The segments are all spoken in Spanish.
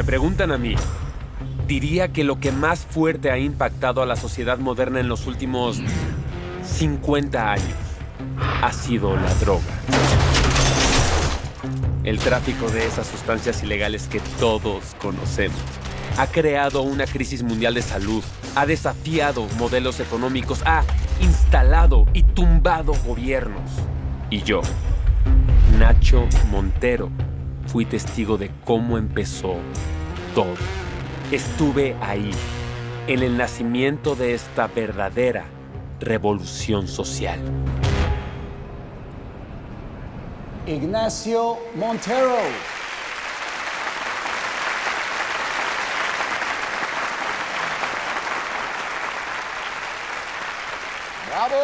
me preguntan a mí, diría que lo que más fuerte ha impactado a la sociedad moderna en los últimos 50 años ha sido la droga. El tráfico de esas sustancias ilegales que todos conocemos ha creado una crisis mundial de salud, ha desafiado modelos económicos, ha instalado y tumbado gobiernos. Y yo, Nacho Montero, fui testigo de cómo empezó todo. Estuve ahí, en el nacimiento de esta verdadera revolución social. Ignacio Montero. ¡Bravo!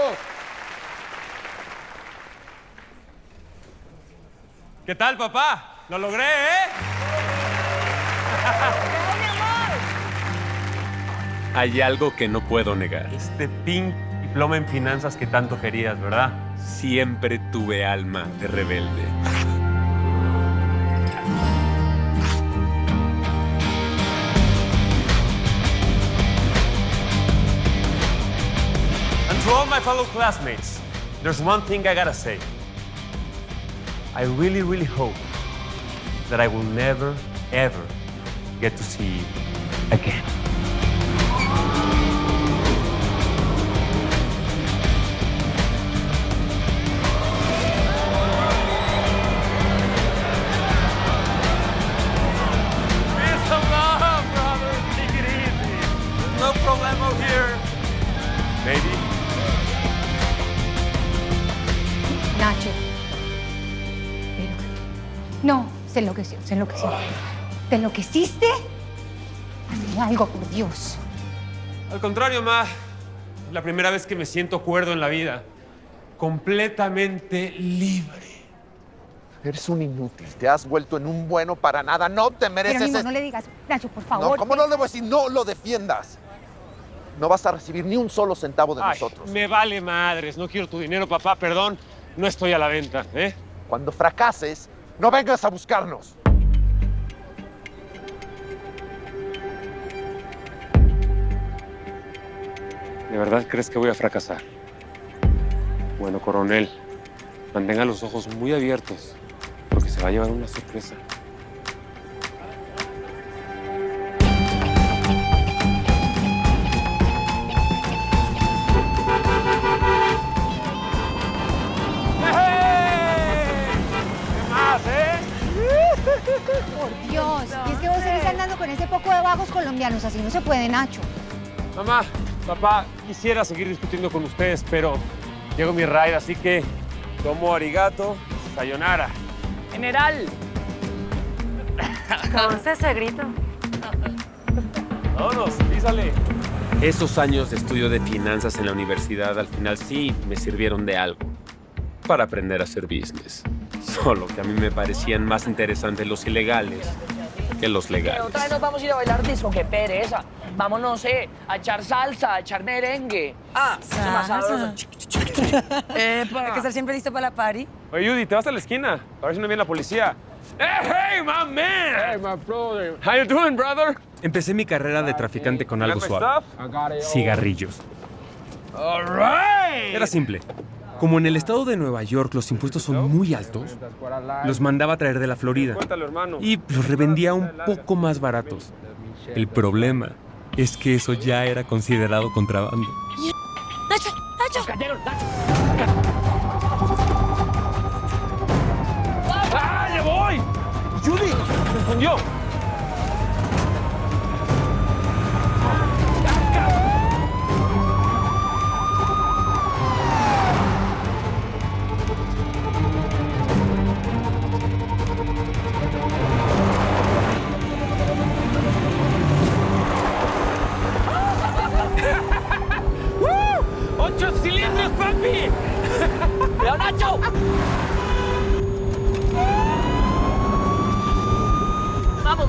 ¿Qué tal, papá? ¡Lo logré, eh! Hay algo que no puedo negar. Este pink diploma en finanzas que tanto querías, ¿verdad? Siempre tuve alma de rebelde. And to all my fellow classmates, there's one thing I gotta say. I really, really hope that I will never, ever get to see you again. Peace and love, brother. Take it easy. No problemo here. Maybe. Nacho. Pero... No, se enloqueció, se enloqueció. ¿Te enloqueciste? Hazle algo, por Dios. Al contrario, Ma. Es la primera vez que me siento cuerdo en la vida. Completamente libre. Eres un inútil. Te has vuelto en un bueno para nada. No te mereces... Pero, no le digas, Nacho, por favor. No, ¿cómo no le voy a decir? No lo defiendas. No vas a recibir ni un solo centavo de nosotros. Me vale madres. No quiero tu dinero, papá. Perdón. No estoy a la venta, ¿eh? Cuando fracases, no vengas a buscarnos. ¿De verdad crees que voy a fracasar? Bueno, coronel, mantenga los ojos muy abiertos, porque se va a llevar una sorpresa. Por Dios. Y es que vos seguís andando con ese poco de vagos colombianos. Así no se puede, Nacho. Mamá, papá, quisiera seguir discutiendo con ustedes, pero llegó mi ride, así que tomo arigato, sayonara. General. ¿Cómo es ese grito? Vámonos, písale. Esos años de estudio de finanzas en la universidad al final sí me sirvieron de algo para aprender a hacer business. Solo que a mí me parecían más interesantes los ilegales que los legales. Pero otra vez nos vamos a ir a bailar disco, qué pereza. Vamos, no sé, a echar salsa, a echar merengue. Ah, eso es más sabroso. Hay que estar siempre listo para la party. Oye, Judy, te vas a la esquina. A ver si no viene la policía. Hey, my man! Hey, my brother. How you doing, brother? Empecé mi carrera de traficante con algo suave. Cigarrillos. All right. Era simple. Como en el estado de Nueva York los impuestos son muy altos, los mandaba a traer de la Florida Cuéntalo, hermano. y los revendía un poco más baratos. El problema es que eso ya era considerado contrabando. ¡Nacho! ¡Nacho! Cayeron, Nacho. ¡Ah, ya voy! ¡Judy! ¡Se escondió! ¡8 cilindros, papi! ¡Cuidado, Nacho! Vamos,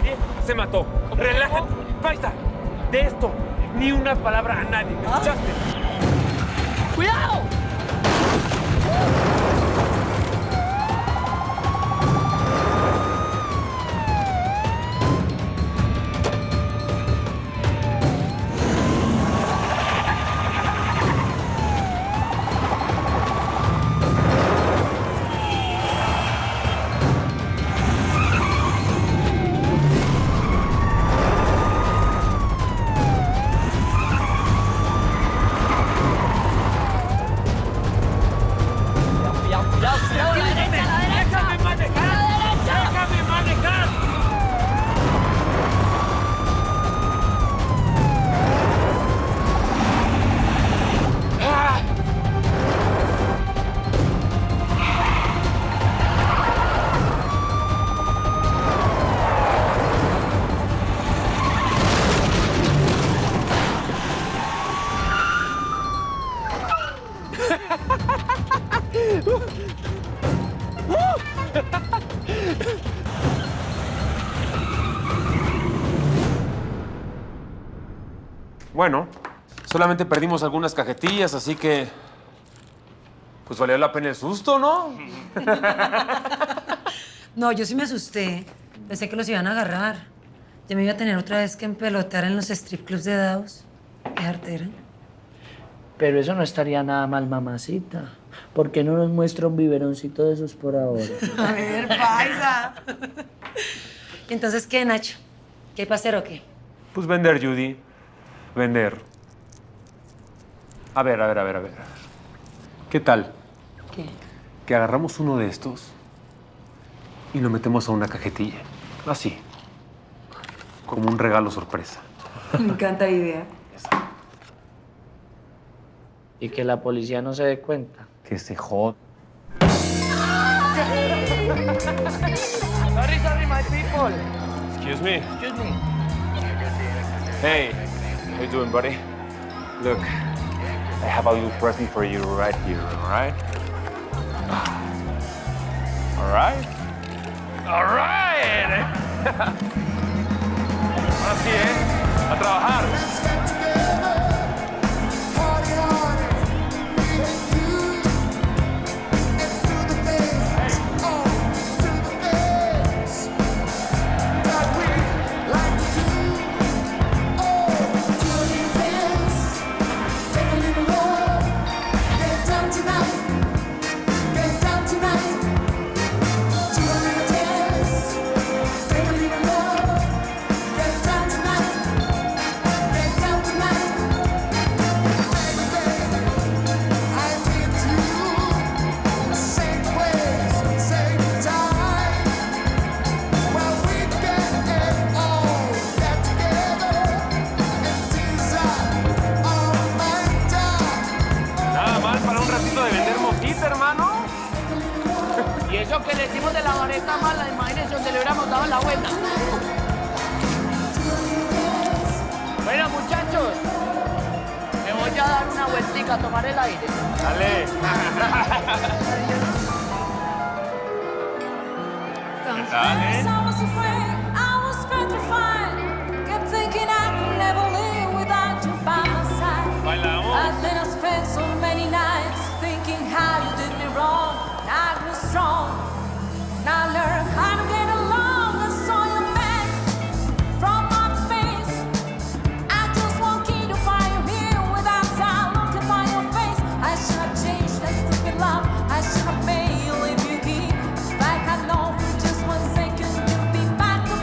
nadie se mató. Relájate. Paisa, de esto, ni una palabra a nadie. ¿Me escuchaste? ¡Cuidado! Bueno, solamente perdimos algunas cajetillas, así que... Pues valió la pena el susto, ¿no? No, yo sí me asusté. Pensé que los iban a agarrar. Ya me iba a tener otra vez que empelotar en los strip clubs de Daos. Qué artera. Pero eso no estaría nada mal, mamacita. ¿Por qué no nos muestra un biberoncito de esos por ahora? A ver, paisa. Entonces, ¿qué, Nacho? ¿Qué hay para hacer o qué? Pues vender, Judy. Vender. A ver. ¿Qué tal? ¿Qué? Que agarramos uno de estos y lo metemos a una cajetilla. Así. Como un regalo sorpresa. Me encanta la idea. Y que la policía no se dé cuenta. Que se jod... Sorry, my people. Excuse me. Excuse me. Hey, how you doing, buddy? Look, I have a little present for you right here, all right? All right? All right! Ahora sí, ¿eh? A trabajar. Nada mal para un ratito de vender mojita, hermano. Y eso que le decimos de la vareta mala, imagínense donde le hubiéramos dado la vuelta. Bueno, muchachos, me voy a dar una vueltica a tomar el aire. Dale. Dale. I was afraid, I was petrified. Kept thinking I could never live without you by my side. Bailamos. And then I spent so many nights thinking how you did me wrong. And I grew strong. Now I learned how to get along. I saw you back from outer space. I just want key to find you here without sound. Looking by your face. I should have changed that stupid love. I should have made you leave you here. Like I know for just 1 second you'll be back to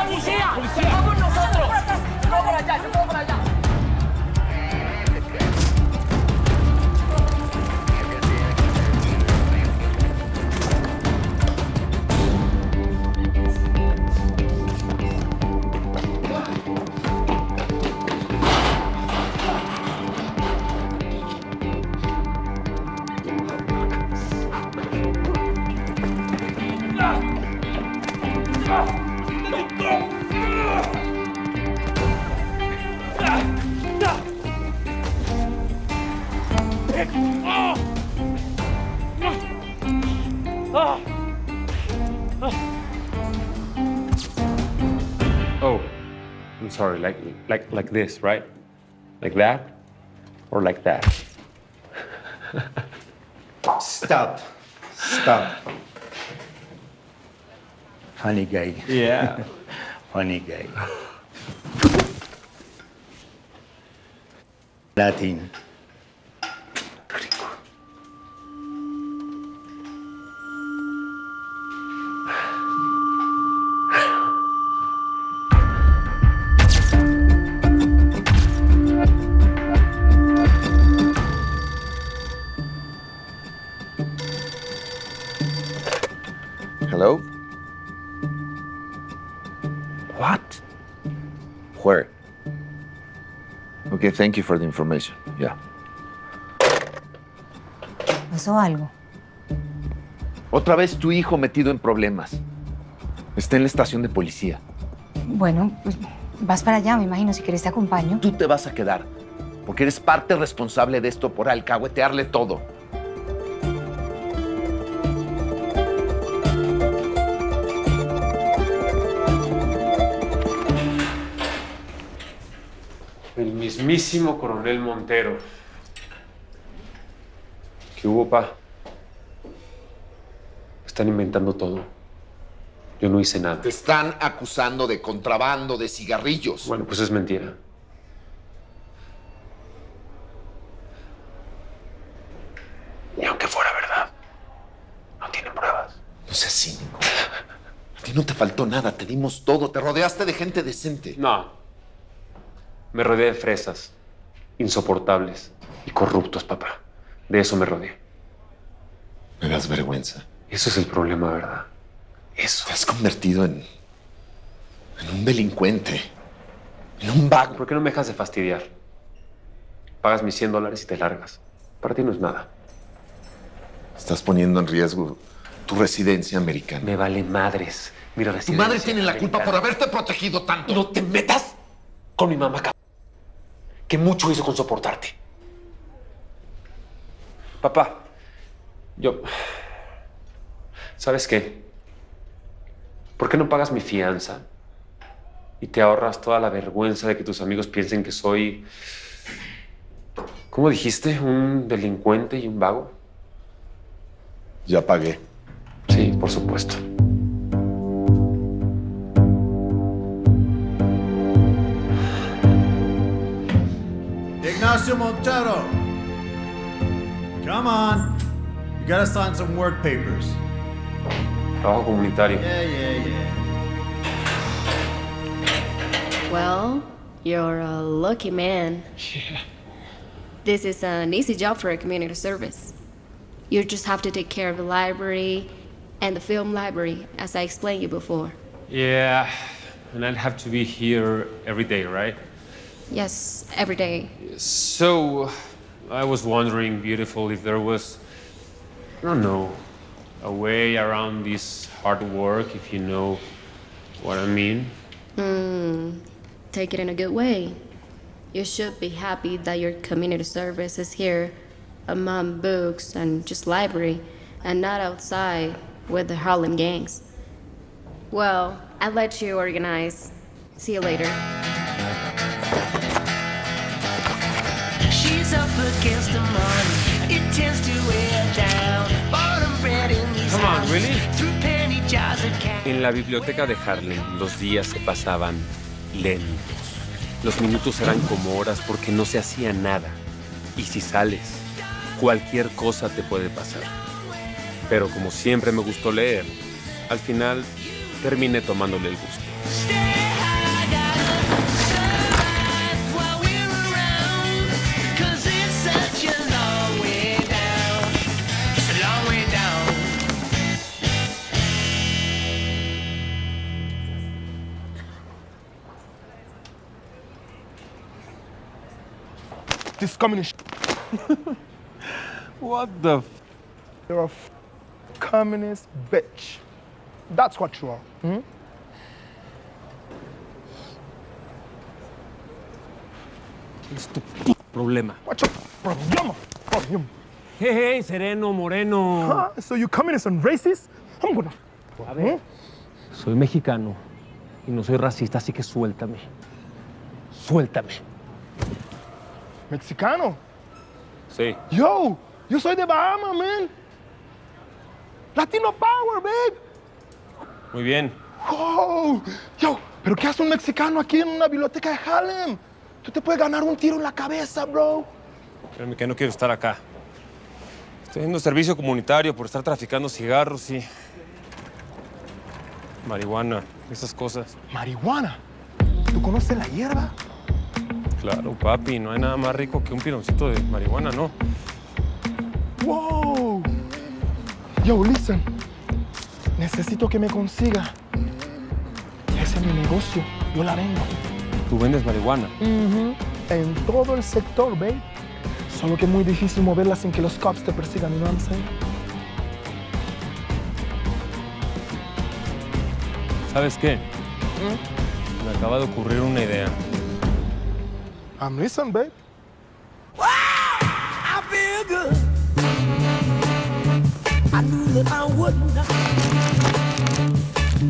¡Policía! ¡Vamos nosotros! Yo puedo por allá, yo puedo por allá. Oh, I'm sorry. Like this, right? Like that, or like that? Stop. Stop. Funny guy. Yeah. Funny guy. Latin. Hello? What? Where? Okay, thank you for the information. Yeah. ¿Pasó algo? Otra vez tu hijo metido en problemas. Está en la estación de policía. Bueno, pues vas para allá, me imagino. Si quieres te acompaño. Tú te vas a quedar, porque eres parte responsable de esto por alcahuetearle todo. El mismísimo coronel Montero. ¿Qué hubo, pa? Están inventando todo. Yo no hice nada. Te están acusando de contrabando de cigarrillos. Bueno, pues es mentira. Y aunque fuera verdad, no tienen pruebas. No seas cínico. A ti no te faltó nada, te dimos todo, te rodeaste de gente decente. No. Me rodeé de fresas, insoportables y corruptos, papá. De eso me rodeé. Me das vergüenza. Eso es el problema, ¿verdad? Eso. Te has convertido en un delincuente, en un vago. ¿Por qué no me dejas de fastidiar? Pagas mis $100 y te largas. Para ti no es nada. Estás poniendo en riesgo tu residencia americana. Me vale madres. Mira, Tu madre tiene la culpa por haberte protegido tanto. No te metas con mi mamá, cabrón. Que mucho hizo con soportarte. Papá, ¿sabes qué? ¿Por qué no pagas mi fianza y te ahorras toda la vergüenza de que tus amigos piensen que soy, ¿cómo dijiste? ¿Un delincuente y un vago? Ya pagué. Sí, por supuesto. Ignacio Montero, come on. You gotta sign some work papers. Trabajo comunitario. Yeah. Well, you're a lucky man. Yeah. This is an easy job for a community service. You just have to take care of the library and the film library, as I explained you before. Yeah, and I'd have to be here every day, right? Yes, every day. So, I was wondering, beautiful, if there was, I don't know, a way around this hard work, if you know what I mean. Take it in a good way. You should be happy that your community service is here among books and just library, and not outside with the Harlem gangs. Well, I'll let you organize. See you later. She's up against the money. It tends to wear down. Bottom bread in these Come on, houses. really? Through penny jars of cash. En la biblioteca de Harlem, los días se pasaban lentos. Los minutos eran como horas porque no se hacía nada. Y si sales, cualquier cosa te puede pasar. Pero como siempre me gustó leer, al final terminé tomándole el gusto. stay high, gotta survive while we're around. 'Cause it's such a long way down. It's a long way down. This communist. What the f... You're a communist bitch. That's what you are. Es tu p... problema. What's your problem? Hey, sereno, moreno. Huh? So you communist and racist? I'm gonna... A ver. Soy mexicano y no soy racista, así que suéltame. Suéltame. Mexicano? Sí. Yo soy de Bahamas, man. Latino power, babe. Muy bien. Oh, yo, pero ¿qué hace un mexicano aquí en una biblioteca de Harlem? Tú te puedes ganar un tiro en la cabeza, bro. Créeme que no quiero estar acá. Estoy haciendo servicio comunitario por estar traficando cigarros y... marihuana, esas cosas. ¿Marihuana? ¿Tú conoces la hierba? Claro, papi, no hay nada más rico que un pironcito de marihuana, ¿no? Wow. Yo, listen. Necesito que me consiga. Ese es mi negocio. Yo la vendo. ¿Tú vendes marihuana? En todo el sector, babe. Solo que es muy difícil moverla sin que los cops te persigan, you know what I'm saying? ¿Sabes qué? Me acaba de ocurrir una idea. I'm listening, babe. I feel good. I knew that I wouldn't.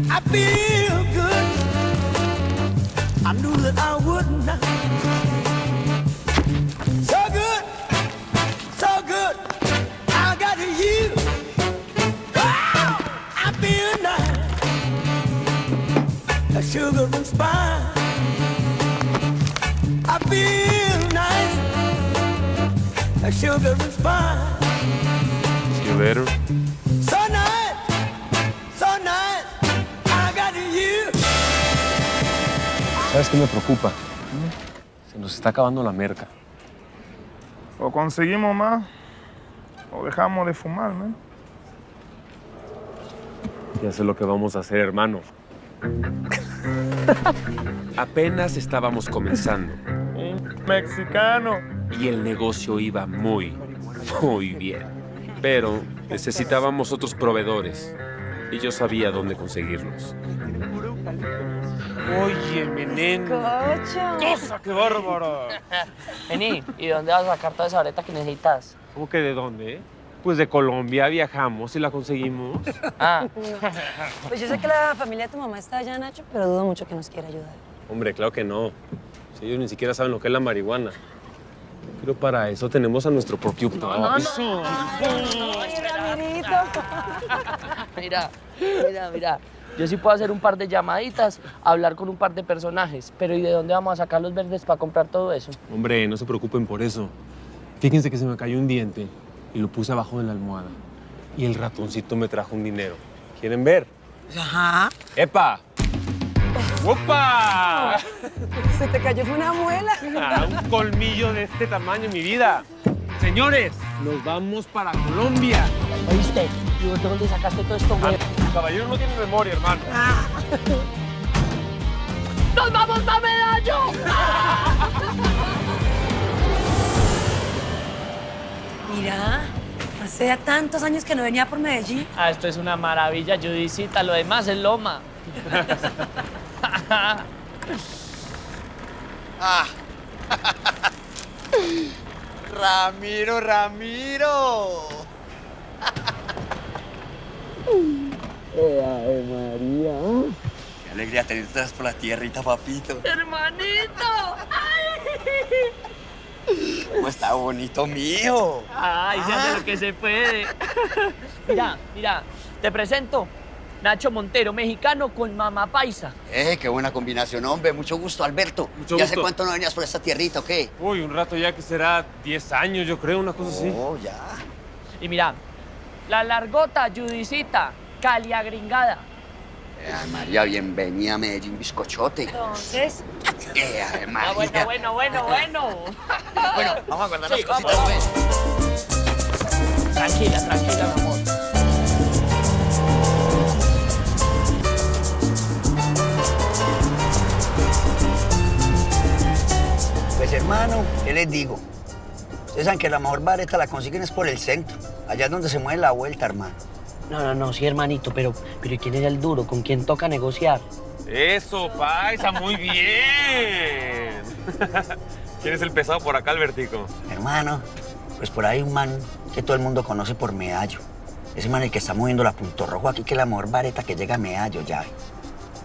I feel good. I knew that I wouldn't. So good, so good. I got you. Oh, I feel nice. A sugar and spice. I feel nice. A sugar and spice. See you later. So nice, so nice, I got you. ¿Sabes qué me preocupa? Se nos está acabando la merca. O conseguimos más, o dejamos de fumar, man. Ya sé lo que vamos a hacer, hermano. Apenas estábamos comenzando. Mexicano. Y el negocio iba muy bien. Pero necesitábamos otros proveedores. Y yo sabía dónde conseguirlos. Oye, veneno. ¡Cosa, qué bárbara! Vení, ¿y de dónde vas a sacar toda esa vareta que necesitas? ¿Cómo que de dónde? Pues de Colombia viajamos y la conseguimos. Ah, Pues yo sé que la familia de tu mamá está allá, Nacho, pero dudo mucho que nos quiera ayudar. Hombre, claro que no. Si ellos ni siquiera saben lo que es la marihuana. Pero para eso tenemos a nuestro propio papi. Mira. Yo sí puedo hacer un par de llamaditas, hablar con un par de personajes, pero ¿y de dónde vamos a sacar los verdes para comprar todo eso? Hombre, no se preocupen por eso. Fíjense que se me cayó un diente y lo puse abajo de la almohada. Y el ratoncito me trajo un dinero. ¿Quieren ver? Ajá. ¡Epa! ¡Opa! Se te cayó fue una muela. Un colmillo de este tamaño, mi vida. Señores, nos vamos para Colombia. ¿Oíste? ¿Y vos de dónde sacaste todo esto, güey? Caballero no tiene memoria, hermano. ¡Nos vamos para Medallo! Mira, hace tantos años que no venía por Medellín. Ah, esto es una maravilla, Judicita. Lo demás es loma. Ramiro. ¡Ay, María! Qué alegría tenerte por la tierrita, papito. ¡Hermanito! ¿Cómo está bonito mío? ¡Ay, se hace lo que se puede! Mira, te presento. Nacho Montero, mexicano con mamá paisa. Qué buena combinación, hombre. Mucho gusto, Alberto. Mucho ¿Ya gusto. hace cuánto no venías por esta tierrita o qué? Uy, un rato ya que será 10 años, yo creo, una cosa así. Oh, ya. Y mira, la largota, Judicita, caliagringada. María, bienvenida a Medellín, bizcochote. Entonces, María. Bueno. Bueno, vamos a guardar Sí, las cositas, vamos. pues. Tranquila, mi amor. Pues hermano, ¿qué les digo? Ustedes saben que la mejor vareta la consiguen es por el centro. Allá es donde se mueve la vuelta, hermano. No, sí, hermanito, pero ¿y quién es el duro? ¿Con quién toca negociar? Eso, paisa, muy bien. ¿Quién es el pesado por acá, Albertico? Hermano, pues por ahí un man que todo el mundo conoce por Medallo. Ese man el que está moviendo la Punto Rojo aquí, que es la mejor vareta que llega a Medallo, ya.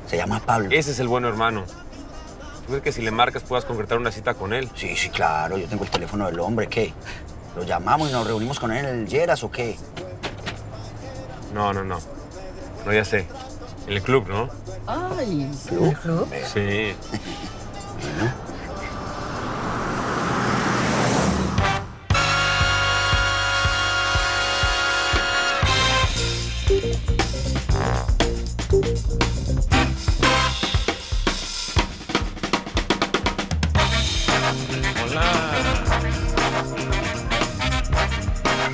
Se llama Pablo. Ese es el bueno hermano. ¿Tú crees que si le marcas puedas concretar una cita con él? Sí, claro. Yo tengo el teléfono del hombre. ¿Qué? ¿Lo llamamos y nos reunimos con él en el Lleras o qué? No, ya sé. En el club, ¿no? Ay, ¿el club? Sí.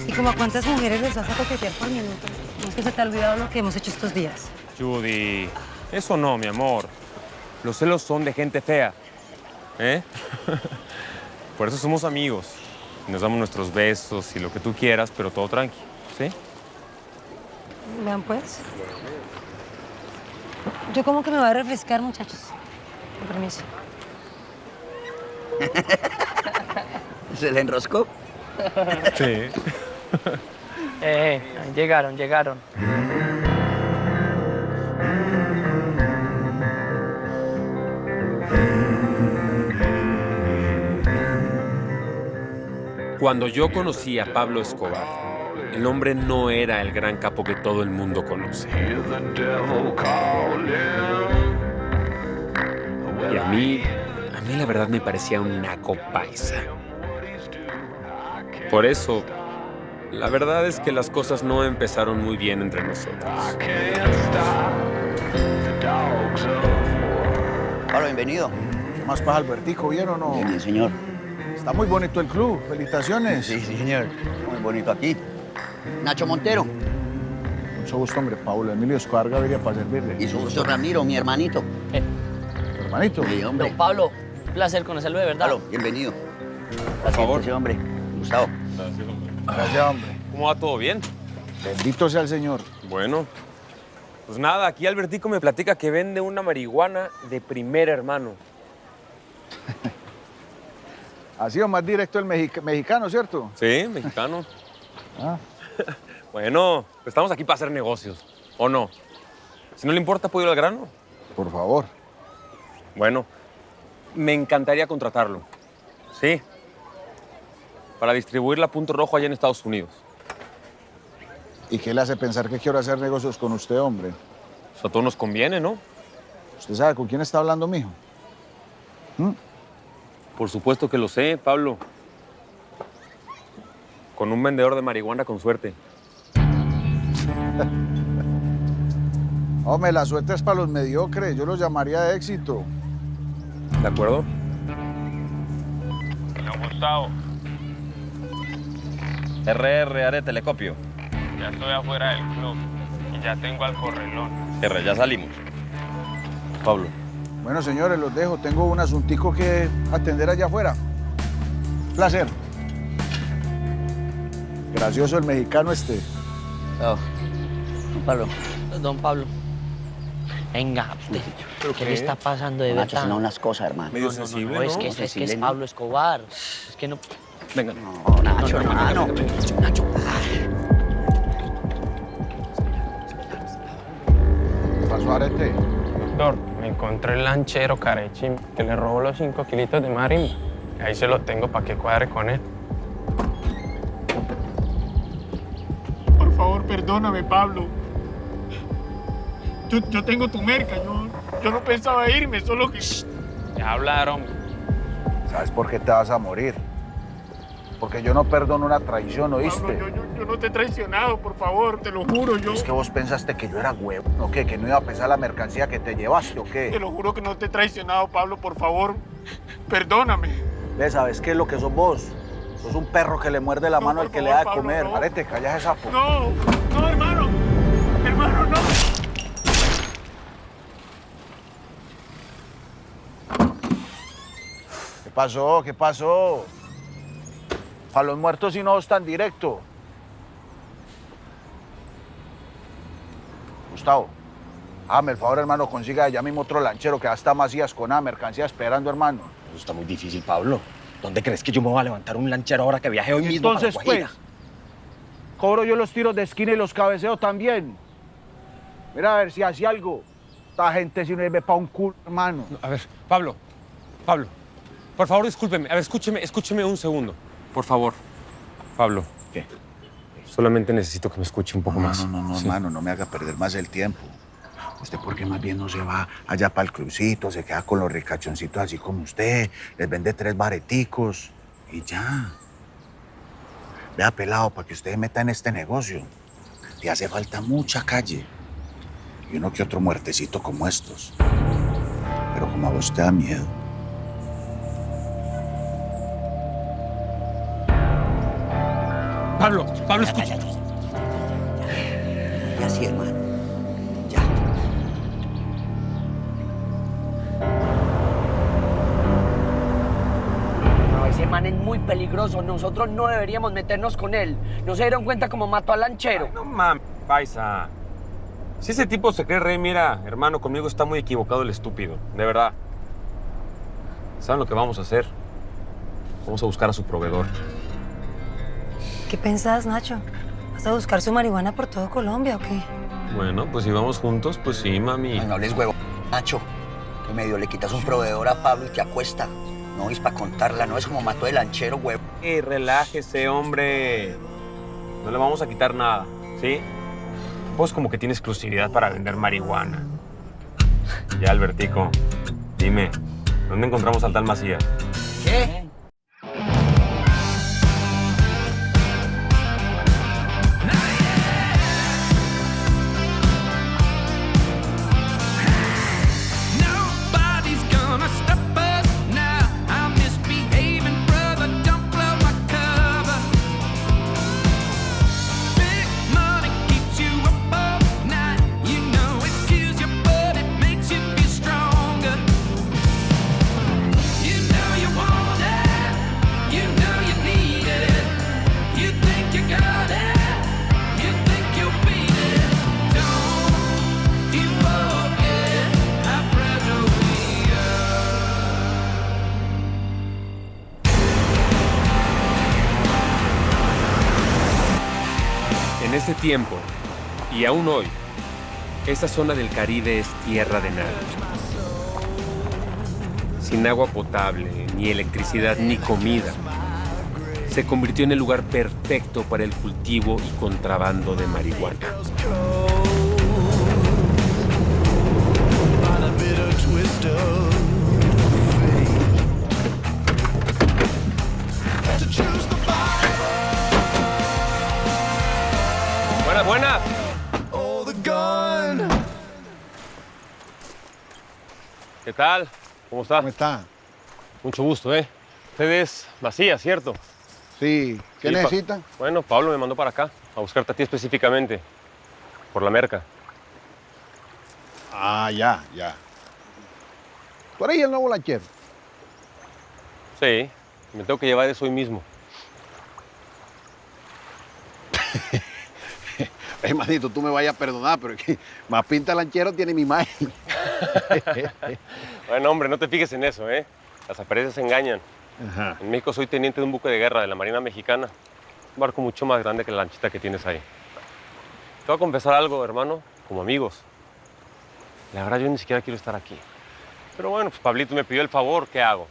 ¿Y como a cuántas mujeres les vas a coquetear por minuto? ¿No es que se te ha olvidado lo que hemos hecho estos días? Judy, eso no, mi amor. Los celos son de gente fea. ¿Eh? Por eso somos amigos. Nos damos nuestros besos y lo que tú quieras, pero todo tranqui, ¿sí? Vean pues. Yo como que me voy a refrescar, muchachos. Con permiso. ¿Se le enroscó? Sí. Llegaron. Cuando yo conocí a Pablo Escobar, el hombre no era el gran capo que todo el mundo conoce. Y a mí la verdad me parecía un naco paisa. Por eso, la verdad es que las cosas no empezaron muy bien entre nosotros. Pablo, bienvenido. ¿Qué más pasa, Albertico? ¿Bien o no? Bien, señor. Está muy bonito el club. Felicitaciones. Sí, señor. Muy bonito aquí. Nacho Montero. Mucho gusto, hombre. Paulo Emilio Escobar Gaviria para servirle. Y su gusto Ramiro, mi hermanito. ¿Tu hermanito? Sí, hombre. Don Pablo, un placer conocerlo de verdad. Pablo, bienvenido. Por favor. Hombre. Gustavo. Gracias, hombre. Gracias, hombre. ¿Cómo va todo bien? Bendito sea el Señor. Bueno, pues nada, aquí Albertico me platica que vende una marihuana de primer hermano. Ha sido más directo el mexicano, ¿cierto? Sí, mexicano. Ah. Bueno, pues estamos aquí para hacer negocios, ¿o no? Si no le importa, ¿puedo ir al grano? Por favor. Bueno, me encantaría contratarlo. Sí. Para distribuir la Punto Rojo allá en Estados Unidos. ¿Y qué le hace pensar que quiero hacer negocios con usted, hombre? Pues a todos nos conviene, ¿no? ¿Usted sabe con quién está hablando, mijo? Por supuesto que lo sé, Pablo. Con un vendedor de marihuana con suerte. Hombre, la suerte es para los mediocres. Yo los llamaría de éxito. ¿De acuerdo? Don Gustavo. RR, haré telescopio. Ya estoy afuera del club y ya tengo al correlón. R, ya salimos. Pablo. Bueno, señores, los dejo. Tengo un asuntico que atender allá afuera. Placer. Gracioso el mexicano este. Chao. Don Pablo. Don Pablo. Venga, usted. ¿Pero qué le está pasando de Nacho, verdad? son unas cosas, hermano. Medio sensible, No, es ¿no? que es Sensible, ¿no? Pablo Escobar. Es que no... Venga. No, Nacho, hermano. Nacho. ¿Qué pasó, Arete? Doctor, me encontré el lanchero Carechín que le robó los 5 kilitos de marimba. Ahí se los tengo para que cuadre con él. Por favor, perdóname, Pablo. Yo tengo tu merca. Yo no pensaba irme, solo que... Ya hablaron. ¿Sabes por qué te vas a morir? porque yo no perdono una traición, ¿oíste? Pablo, yo no te he traicionado, por favor, te lo juro, yo... Es que vos pensaste que yo era huevo, ¿o qué? ¿Que no iba a pesar la mercancía que te llevaste, o qué? Te lo juro que no te he traicionado, Pablo, por favor, perdóname. ¿Sabes qué es lo que sos vos? Sos un perro que le muerde la mano al que le da de comer. no. Arete, callas ese sapo. No, hermano, no. ¿Qué pasó? ¿Qué pasó? A los muertos y no tan directo. Gustavo, hágame el favor, hermano, consiga ya mismo otro lanchero que hasta Macías con mercancía esperando, hermano. Eso está muy difícil, Pablo. ¿Dónde crees que yo me voy a levantar un lanchero ahora que viaje hoy mismo Entonces, para La Guajira? pues, cobro yo los tiros de esquina y los cabeceos también. Mira a ver si hace algo. Esta gente si no ve pa' un culo, hermano. A ver, Pablo, por favor, discúlpeme. A ver, escúcheme un segundo. Por favor. Pablo. ¿Qué? Solamente necesito que me escuche un poco más. No, Sí. hermano, no me haga perder más el tiempo. ¿Usted por qué más bien no se va allá para el crucito, se queda con los ricachoncitos así como usted, les vende 3 bareticos y ya? Vea, pelado, para que usted se meta en este negocio, te hace falta mucha calle y uno que otro muertecito como estos. Pero como a vos te da miedo. Pablo, escucha. Y así, hermano. No, ese man es muy peligroso. Nosotros no deberíamos meternos con él. ¿No se dieron cuenta cómo mató al lanchero? No mames, paisa. Si ese tipo se cree rey, mira, hermano, conmigo está muy equivocado el estúpido. De verdad. ¿Saben lo que vamos a hacer? Vamos a buscar a su proveedor. ¿Qué pensás, Nacho? ¿Vas a buscar su marihuana por todo Colombia o qué? Bueno, pues si vamos juntos, pues sí, mami. Ay, no hables huevo, Nacho. Que medio le quitas un proveedor a Pablo y te acuesta. No es para contarla, no es como mató el lanchero, huevo. Relájese, hombre. No le vamos a quitar nada, ¿sí? Pues como que tiene exclusividad para vender marihuana. Ya, Albertico, dime, ¿dónde encontramos al tal Macías? ¿Qué? Nobody's gonna stop us now. I'm misbehaving, brother. Don't blow my cover. Big money keeps you up all night. You know it kills you, but it makes you feel stronger. You know you want it. You know you need it. You think you got it. You think you'll beat it. Don't you forget how fragile we En ese tiempo, y aún hoy, esta zona del Caribe es tierra de nadie. Sin agua potable, ni electricidad, ni comida. Se convirtió en el lugar perfecto para el cultivo y contrabando de marihuana. Buenas, buenas. ¿Qué tal? ¿Cómo está? ¿Cómo está? Mucho gusto, ¿eh? Usted es Macías, ¿cierto? Sí. ¿Qué Sí, necesita? Bueno, Pablo me mandó para acá, a buscarte a ti específicamente, por la merca. Ah, ya. ¿Tú eres el nuevo lanchero? Sí, me tengo que llevar eso hoy mismo. Hermanito, tú me vayas a perdonar, pero es que más pinta lanchero tiene mi imagen. Bueno, hombre, no te fijes en eso, ¿eh? Las apariencias engañan. Ajá. En México soy teniente de un buque de guerra de la Marina Mexicana. Un barco mucho más grande que la lanchita que tienes ahí. Te voy a confesar algo, hermano, como amigos. La verdad, yo ni siquiera quiero estar aquí. Pero bueno, pues Pablito me pidió el favor, ¿qué hago?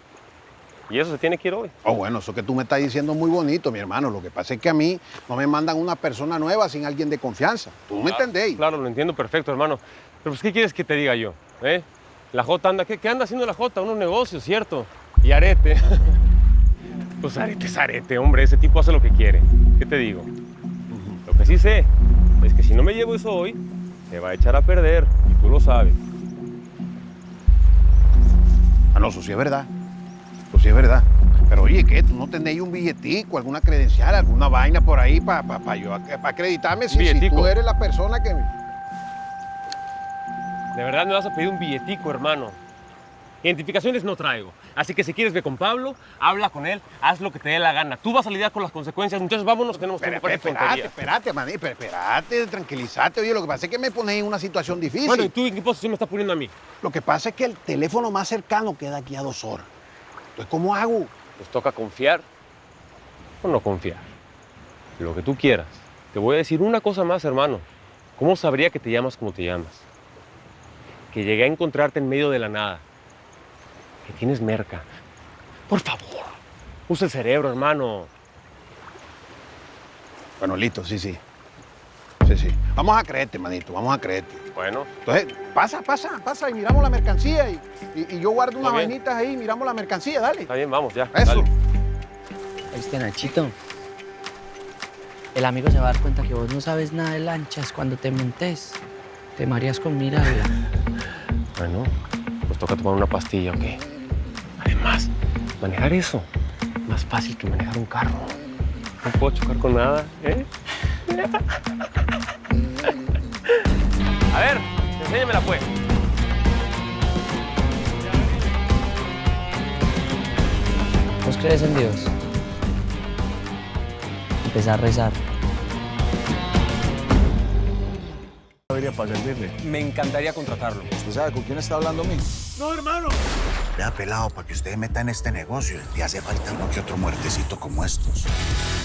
Y eso se tiene que ir hoy. Oh, bueno, eso que tú me estás diciendo es muy bonito, mi hermano. Lo que pasa es que a mí no me mandan una persona nueva sin alguien de confianza. ¿Tú me entendéis? Claro, lo entiendo perfecto, hermano. Pero pues, ¿qué quieres que te diga yo? ¿Eh? La Jota anda... ¿Qué anda haciendo la Jota? Unos negocios, ¿cierto? Y arete. Pues arete es arete, hombre. Ese tipo hace lo que quiere. ¿Qué te digo? Lo que sí sé es que si no me llevo eso hoy, se va a echar a perder. Y tú lo sabes. Ah, no, eso sí es verdad. Eso sí es verdad. Pero oye, ¿qué? ¿Tú no tenés un billetico, alguna credencial, alguna vaina por ahí para acreditarme si tú eres la persona que... De verdad me vas a pedir un billetico, hermano. Identificaciones no traigo. Así que si quieres ve con Pablo, habla con él, haz lo que te dé la gana. Tú vas a lidiar con las consecuencias. Muchachos, vámonos, tenemos tiempo para esta tontería. Espérate, maní, espérate, tranquilízate. Oye, lo que pasa es que me pones en una situación difícil. Bueno, ¿y tú en qué posición me estás poniendo a mí? Lo que pasa es que el teléfono más cercano queda aquí a 2 horas. Entonces, ¿cómo hago? Pues toca confiar o no confiar. Lo que tú quieras. Te voy a decir una cosa más, hermano. ¿Cómo sabría que te llamas como te llamas? Que llegué a encontrarte en medio de la nada. Que tienes merca. Por favor, usa el cerebro, hermano. Bueno, listo, sí. Vamos a creerte, manito, vamos a creerte. Bueno. Entonces, pasa y miramos la mercancía y yo guardo unas vainitas ahí y miramos la mercancía, dale. Está bien, vamos, ya. Eso. Dale. Este Nachito, el amigo se va a dar cuenta que vos no sabes nada de lanchas cuando te montes. Te mareas con mirarla. Bueno, pues toca tomar una pastilla, ¿o qué? Además, manejar eso es más fácil que manejar un carro. No puedo chocar con nada, ¿eh? A ver, enséñamela pues. ¿Vos crees en Dios? Empezar a rezar. Para servirle. Me encantaría contratarlo. ¿Usted sabe con quién está hablando a mí? No, hermano. Vea, pelado, para que usted meta en este negocio, le hace falta uno que otro muertecito como estos.